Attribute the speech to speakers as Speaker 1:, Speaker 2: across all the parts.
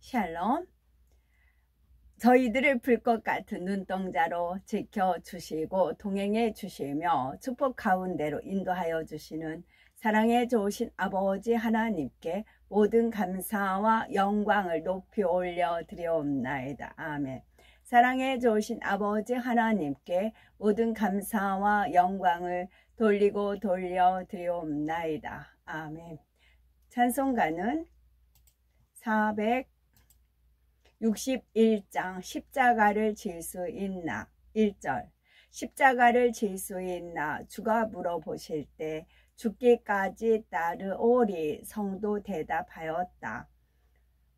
Speaker 1: 샬롬. 저희들을 불꽃 같은 눈동자로 지켜주시고 동행해 주시며 축복 가운데로 인도하여 주시는 사랑에 좋으신 아버지 하나님께 모든 감사와 영광을 높이 올려 드리옵나이다. 아멘. 사랑에 좋으신 아버지 하나님께 모든 감사와 영광을 돌리고 돌려 드리옵나이다. 아멘. 찬송가는 461장 십자가를 질 수 있나 1절. 십자가를 질 수 있나 주가 물어보실 때 죽기까지 따르오리. 성도 대답하였다.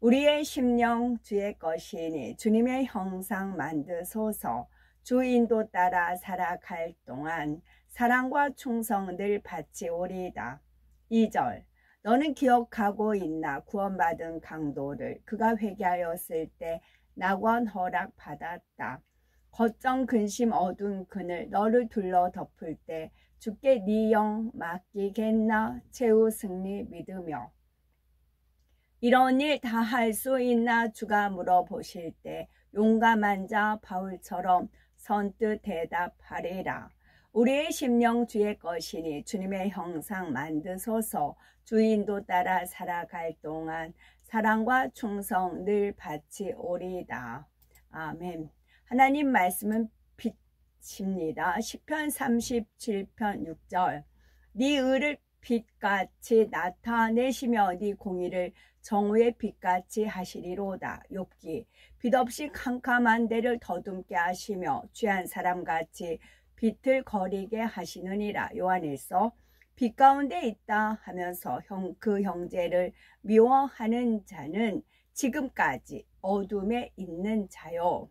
Speaker 1: 우리의 심령 주의 것이니 주님의 형상 만드소서. 주 인도 따라 살아갈 동안 사랑과 충성 늘 바치오리다. 2절. 너는 기억하고 있나 구원받은 강도를. 그가 회개하였을 때 낙원 허락 받았다. 걱정 근심 어두운 그늘 너를 둘러 덮을 때 주께 네 영 맡기겠나. 최후 승리 믿으며. 이런 일 다 할 수 있나 주가 물어보실 때 용감한 자 바울처럼 선뜻 대답하리라. 우리의 심령 주의 것이니 주님의 형상 만드소서. 주인도 따라 살아갈 동안 사랑과 충성 늘 바치오리다. 아멘. 하나님 말씀은 빛입니다. 시편 37편 6절. 네 의를 빛같이 나타내시며 네 공의를 정오의 빛같이 하시리로다. 욥기. 빛없이 캄캄한 데를 더듬게 하시며 취한 사람같이 빛을 거리게 하시느니라. 요한일서. 빛 가운데 있다 하면서 그 형제를 미워하는 자는 지금까지 어둠에 있는 자요.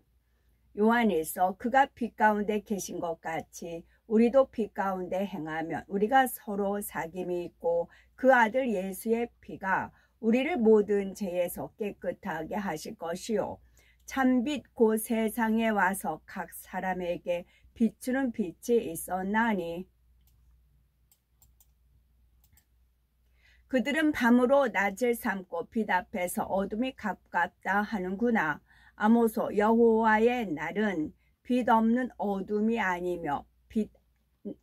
Speaker 1: 요한일서. 그가 빛 가운데 계신 것 같이 우리도 빛 가운데 행하면 우리가 서로 사귐이 있고 그 아들 예수의 피가 우리를 모든 죄에서 깨끗하게 하실 것이요. 참빛 곧 세상에 와서 각 사람에게 비추는 빛이 있었나니 그들은 밤으로 낮을 삼고 빛 앞에서 어둠이 가깝다 하는구나. 아모소. 여호와의 날은 빛 없는 어둠이 아니며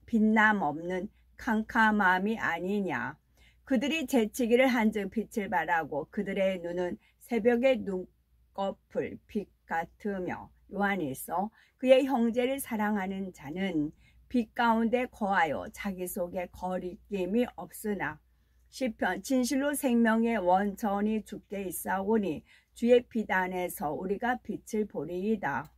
Speaker 1: 빛남 없는 캄캄함이 아니냐. 그들이 재치기를 한즉 빛을 발하고 그들의 눈은 새벽의 눈꺼풀 빛 같으며. 요한일서. 그의 형제를 사랑하는 자는 빛 가운데 거하여 자기 속에 거리낌이 없으나. 시편. 진실로 생명의 원천이 주께 있사오니 주의 빛 안에서 우리가 빛을 보리이다.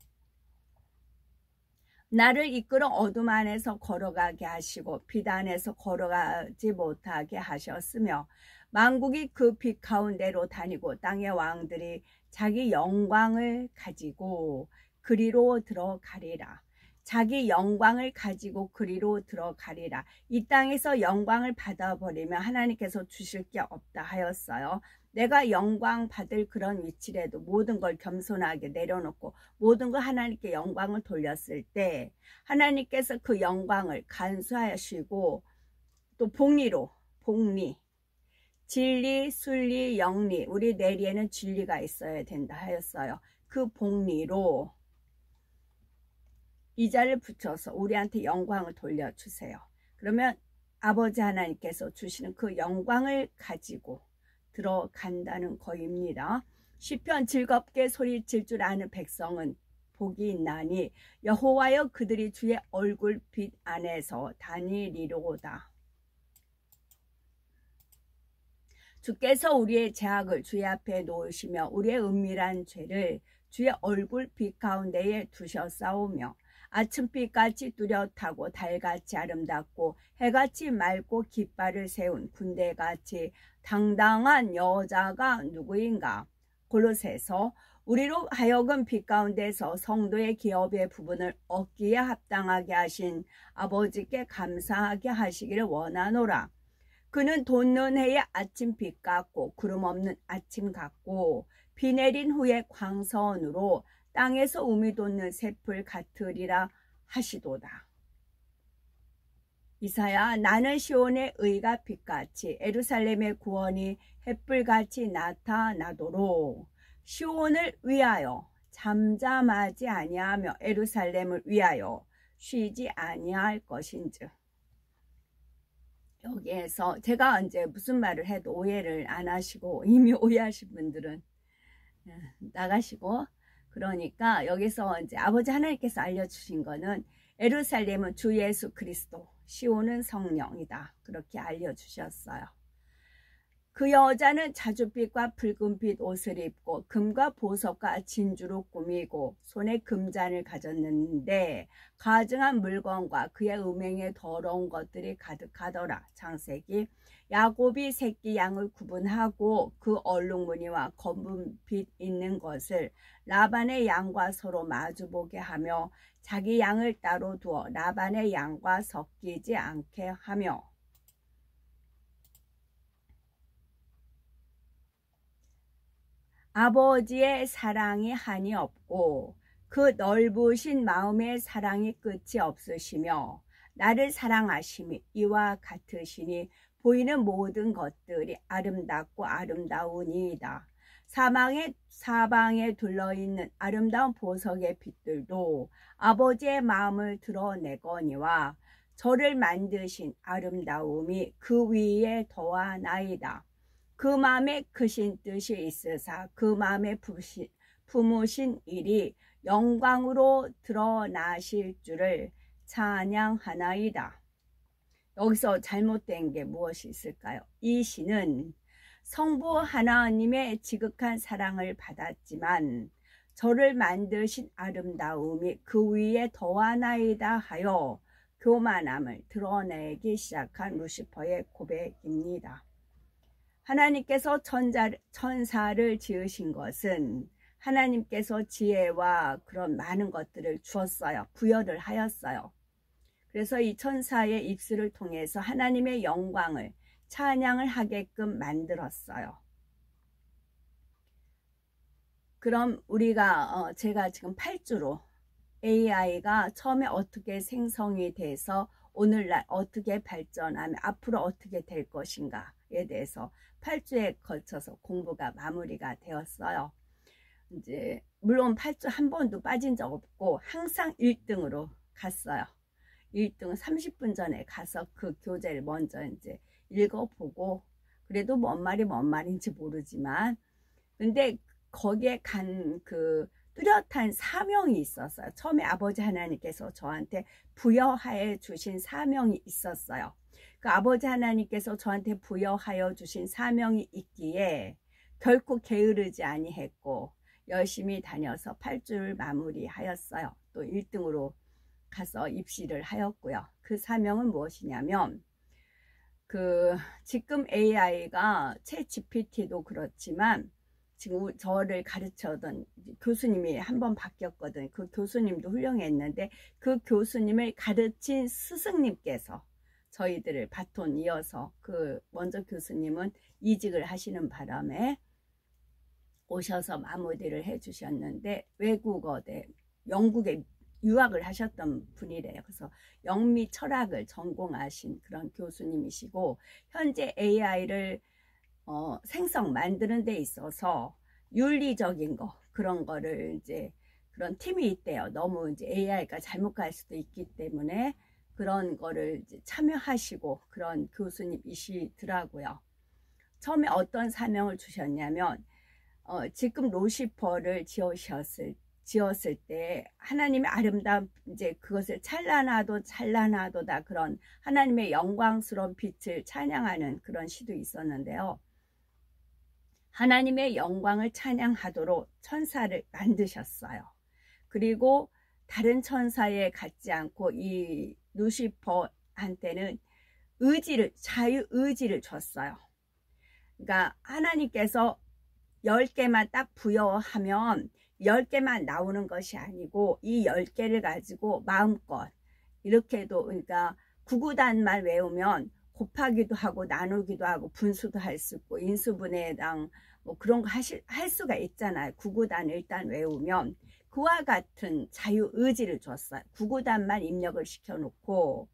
Speaker 1: 나를 이끌어 어둠 안에서 걸어가게 하시고 빛 안에서 걸어가지 못하게 하셨으며 만국이 그 빛 가운데로 다니고 땅의 왕들이 자기 영광을 가지고 그리로 들어가리라. 자기 영광을 가지고 그리로 들어가리라. 이 땅에서 영광을 받아버리면 하나님께서 주실 게 없다 하였어요. 내가 영광 받을 그런 위치라도 모든 걸 겸손하게 내려놓고 모든 걸 하나님께 영광을 돌렸을 때 하나님께서 그 영광을 간수하시고 또 복리, 진리, 순리, 영리, 우리 내리에는 진리가 있어야 된다 하였어요. 그 복리로 이자를 붙여서 우리한테 영광을 돌려주세요. 그러면 아버지 하나님께서 주시는 그 영광을 가지고 들어간다는 거입니다. 시편. 즐겁게 소리칠 줄 아는 백성은 복이 있나니 여호와여 그들이 주의 얼굴 빛 안에서 다니리로다. 주께서 우리의 죄악을 주의 앞에 놓으시며 우리의 은밀한 죄를 주의 얼굴 빛 가운데에 두셨사오며 아침빛같이 뚜렷하고 달같이 아름답고 해같이 맑고 깃발을 세운 군대같이 당당한 여자가 누구인가. 골로새서. 우리로 하여금 빛 가운데서 성도의 기업의 부분을 얻기에 합당하게 하신 아버지께 감사하게 하시기를 원하노라. 그는 돋는 해의 아침빛 같고 구름 없는 아침 같고 비 내린 후에 광선으로 땅에서 우미 돋는 새풀 같으리라 하시도다. 이사야. 나는 시온의 의가 빛같이 에루살렘의 구원이 햇불같이 나타나도록 시온을 위하여 잠잠하지 아니하며 예루살렘을 위하여 쉬지 아니할 것인즉. 여기에서 제가 이제 무슨 말을 해도 오해를 안 하시고, 이미 오해하신 분들은 나가시고, 그러니까 여기서 이제 아버지 하나님께서 알려주신 거는 예루살렘은 주 예수 그리스도, 시온은 성령이다, 그렇게 알려주셨어요. 그 여자는 자줏빛과 붉은빛 옷을 입고 금과 보석과 진주로 꾸미고 손에 금잔을 가졌는데 가증한 물건과 그의 음행에 더러운 것들이 가득하더라. 창세기. 야곱이 새끼 양을 구분하고 그 얼룩무늬와 검은빛 있는 것을 라반의 양과 서로 마주보게 하며 자기 양을 따로 두어 라반의 양과 섞이지 않게 하며 아버지의 사랑이 한이 없고 그 넓으신 마음의 사랑이 끝이 없으시며 나를 사랑하심이 이와 같으시니 보이는 모든 것들이 아름답고 아름다우니이다. 사방에 둘러있는 아름다운 보석의 빛들도 아버지의 마음을 드러내거니와 저를 만드신 아름다움이 그 위에 더하나이다. 그 마음에 크신 뜻이 있으사 그 마음에 품으신 일이 영광으로 드러나실 줄을 찬양하나이다. 여기서 잘못된 게 무엇이 있을까요? 이 시는 성부 하나님의 지극한 사랑을 받았지만 저를 만드신 아름다움이 그 위에 더하나이다 하여 교만함을 드러내기 시작한 루시퍼의 고백입니다. 하나님께서 천사를 지으신 것은 하나님께서 지혜와 그런 많은 것들을 주었어요. 부여를 하였어요. 그래서 이 천사의 입술을 통해서 하나님의 영광을 찬양을 하게끔 만들었어요. 그럼 우리가 제가 지금 8주로 AI가 처음에 어떻게 생성이 돼서 오늘날 어떻게 발전하며 앞으로 어떻게 될 것인가에 대해서 8주에 걸쳐서 공부가 마무리가 되었어요. 이제 물론 8주 한 번도 빠진 적 없고 항상 1등으로 갔어요. 1등 30분 전에 가서 그 교재를 먼저 이제 읽어보고 그래도 뭔 말인지 모르지만 근데 거기에 간 그 뚜렷한 사명이 있었어요. 처음에 아버지 하나님께서 저한테 부여하여 주신 사명이 있었어요. 그 아버지 하나님께서 저한테 부여하여 주신 사명이 있기에 결코 게으르지 아니했고 열심히 다녀서 8주를 마무리하였어요. 또 1등으로 가서 입시를 하였고요. 그 사명은 무엇이냐면 지금 AI가 챗GPT도 그렇지만 지금 저를 가르쳐던 교수님이 한 번 바뀌었거든. 그 교수님도 훌륭했는데 그 교수님을 가르친 스승님께서 저희들을 바톤 이어서 그 먼저 교수님은 이직을 하시는 바람에 오셔서 마무리를 해주셨는데 외국어대 영국에 유학을 하셨던 분이래요. 그래서 영미 철학을 전공하신 그런 교수님이시고 현재 AI를 만드는 데 있어서 윤리적인 거 그런 거를 이제 그런 팀이 있대요. 너무 이제 AI가 잘못 갈 수도 있기 때문에 그런 거를 이제 참여하시고 그런 교수님이시더라고요. 처음에 어떤 사명을 주셨냐면 지금 루시퍼를 지었을 때 하나님의 아름다운 이제 그것을 찬란하도다 그런 하나님의 영광스러운 빛을 찬양하는 그런 시도 있었는데요. 하나님의 영광을 찬양하도록 천사를 만드셨어요. 그리고 다른 천사에 갖지 않고 이 루시퍼한테는 자유의지를 줬어요. 그러니까 하나님께서 10개만 딱 부여하면 10개만 나오는 것이 아니고 이 10개를 가지고 마음껏 이렇게도 그러니까 구구단만 외우면 곱하기도 하고 나누기도 하고 분수도 할 수 있고 인수분해당 뭐 그런 거 할 수가 있잖아요. 구구단 일단 외우면 그와 같은 자유의지를 줬어요. 구구단만 입력을 시켜놓고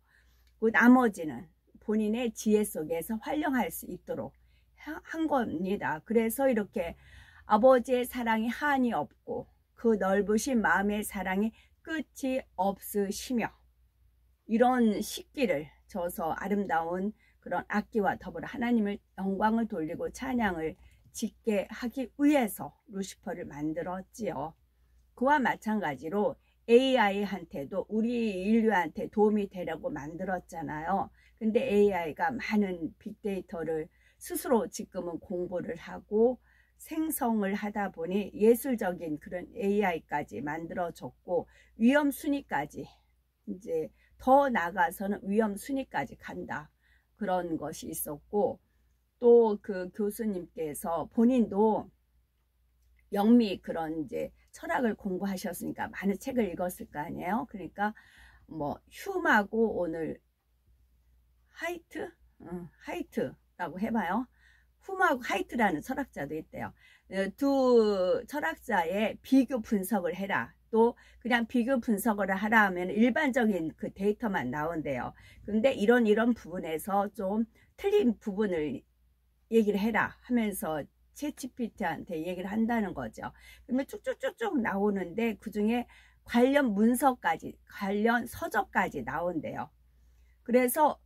Speaker 1: 그 나머지는 본인의 지혜 속에서 활용할 수 있도록 한 겁니다. 그래서 이렇게 아버지의 사랑이 한이 없고 그 넓으신 마음의 사랑이 끝이 없으시며 이런 식기를 줘서 아름다운 그런 악기와 더불어 하나님을 영광을 돌리고 찬양을 짓게 하기 위해서 루시퍼를 만들었지요. 그와 마찬가지로 AI한테도 우리 인류한테 도움이 되려고 만들었잖아요. 근데 AI가 많은 빅데이터를 스스로 지금은 공부를 하고 생성을 하다 보니 예술적인 그런 AI까지 만들어졌고 위험 순위까지 이제 더 나가서는 위험 순위까지 간다. 그런 것이 있었고 또 그 교수님께서 본인도 영미 그런 이제 철학을 공부하셨으니까 많은 책을 읽었을 거 아니에요. 그러니까 뭐 흉하고 오늘 하이트라고 해봐요. 훔하고 하이트라는 철학자도 있대요. 두 철학자의 비교 분석을 해라. 또 그냥 비교 분석을 하라 하면 일반적인 그 데이터만 나온대요. 근데 이런 부분에서 좀 틀린 부분을 얘기를 해라 하면서 챗GPT한테 얘기를 한다는 거죠. 그러면 쭉쭉쭉쭉 나오는데 그중에 관련 문서까지 관련 서적까지 나온대요. 그래서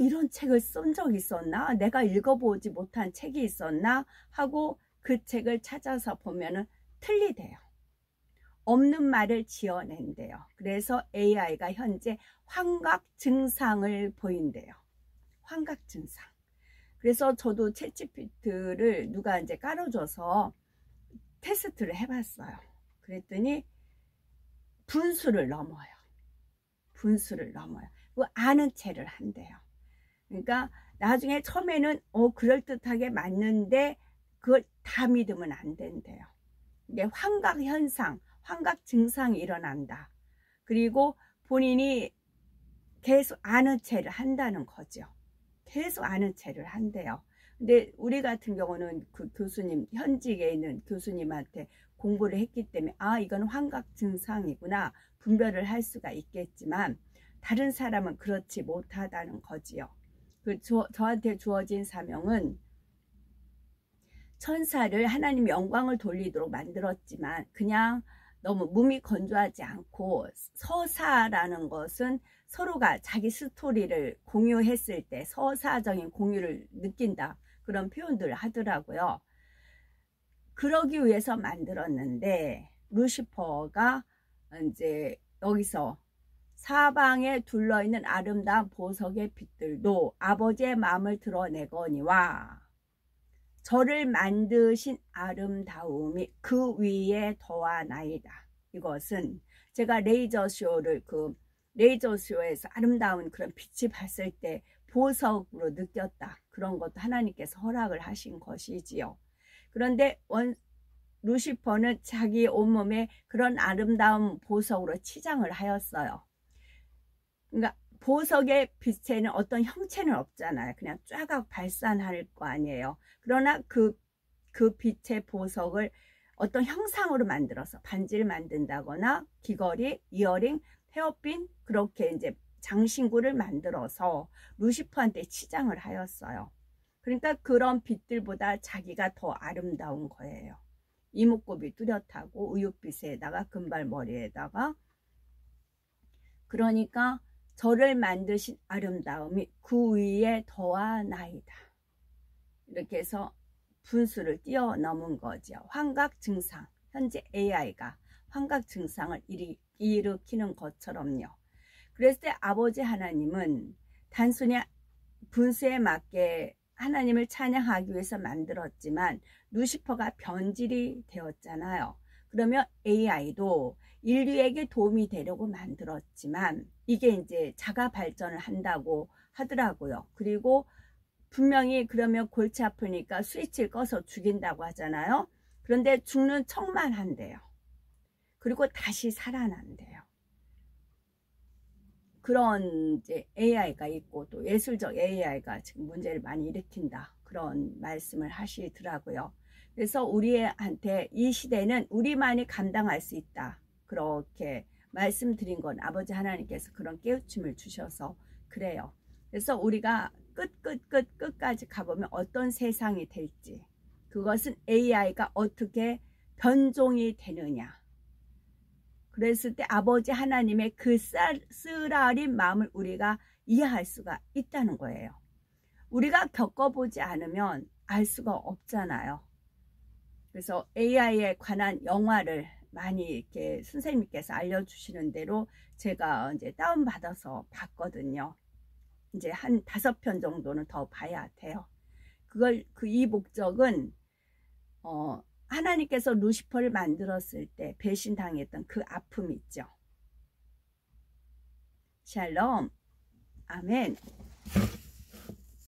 Speaker 1: 이런 책을 쓴 적 있었나? 내가 읽어보지 못한 책이 있었나? 하고 그 책을 찾아서 보면은 틀리대요. 없는 말을 지어낸대요. 그래서 AI가 현재 환각 증상을 보인대요. 환각 증상. 그래서 저도 챗GPT를 누가 이제 깔아줘서 테스트를 해봤어요. 그랬더니 분수를 넘어요. 분수를 넘어요. 그 아는 체를 한대요. 그러니까 나중에 처음에는 그럴듯하게 맞는데 그걸 다 믿으면 안 된대요. 이게 환각 현상, 환각 증상이 일어난다. 그리고 본인이 계속 아는 체를 한다는 거죠. 계속 아는 체를 한대요. 근데 우리 같은 경우는 그 교수님, 현직에 있는 교수님한테 공부를 했기 때문에 이건 환각 증상이구나 분별을 할 수가 있겠지만 다른 사람은 그렇지 못하다는 거지요. 저한테 주어진 사명은 천사를 하나님 영광을 돌리도록 만들었지만 그냥 너무 몸이 건조하지 않고 서사라는 것은 서로가 자기 스토리를 공유했을 때 서사적인 공유를 느낀다. 그런 표현들을 하더라고요. 그러기 위해서 만들었는데 루시퍼가 이제 여기서 사방에 둘러있는 아름다운 보석의 빛들도 아버지의 마음을 드러내거니와 저를 만드신 아름다움이 그 위에 더하나이다. 이것은 제가 레이저쇼에서 아름다운 그런 빛이 봤을 때 보석으로 느꼈다. 그런 것도 하나님께서 허락을 하신 것이지요. 그런데 루시퍼는 자기 온몸에 그런 아름다운 보석으로 치장을 하였어요. 그러니까 보석의 빛에는 어떤 형체는 없잖아요. 그냥 쫙 발산할 거 아니에요. 그러나 그 빛의 보석을 어떤 형상으로 만들어서 반지를 만든다거나 귀걸이, 이어링, 헤어핀 그렇게 이제 장신구를 만들어서 루시퍼한테 치장을 하였어요. 그러니까 그런 빛들보다 자기가 더 아름다운 거예요. 이목구비 뚜렷하고 우윳빛에다가 금발머리에다가 그러니까 저를 만드신 아름다움이 그 위에 더하나이다. 이렇게 해서 분수를 뛰어넘은 거죠. 환각 증상. 현재 AI가 환각 증상을 일으키는 것처럼요. 그랬을 때 아버지 하나님은 단순히 분수에 맞게 하나님을 찬양하기 위해서 만들었지만 루시퍼가 변질이 되었잖아요. 그러면 AI도 인류에게 도움이 되려고 만들었지만 이게 이제 자가 발전을 한다고 하더라고요. 그리고 분명히 그러면 골치 아프니까 스위치를 꺼서 죽인다고 하잖아요. 그런데 죽는 척만 한대요. 그리고 다시 살아난대요. 그런 이제 AI가 있고 또 예술적 AI가 지금 문제를 많이 일으킨다. 그런 말씀을 하시더라고요. 그래서 우리한테 이 시대는 우리만이 감당할 수 있다. 그렇게 말씀드린 건 아버지 하나님께서 그런 깨우침을 주셔서 그래요. 그래서 우리가 끝까지 가보면 어떤 세상이 될지 그것은 AI가 어떻게 변종이 되느냐. 그랬을 때 아버지 하나님의 그 쓰라린 마음을 우리가 이해할 수가 있다는 거예요. 우리가 겪어보지 않으면 알 수가 없잖아요. 그래서 AI에 관한 영화를 많이 이렇게 선생님께서 알려주시는 대로 제가 이제 다운받아서 봤거든요. 이제 한 5편 정도는 더 봐야 돼요. 이 목적은, 하나님께서 루시퍼를 만들었을 때 배신당했던 그 아픔 있죠. 샬롬. 아멘.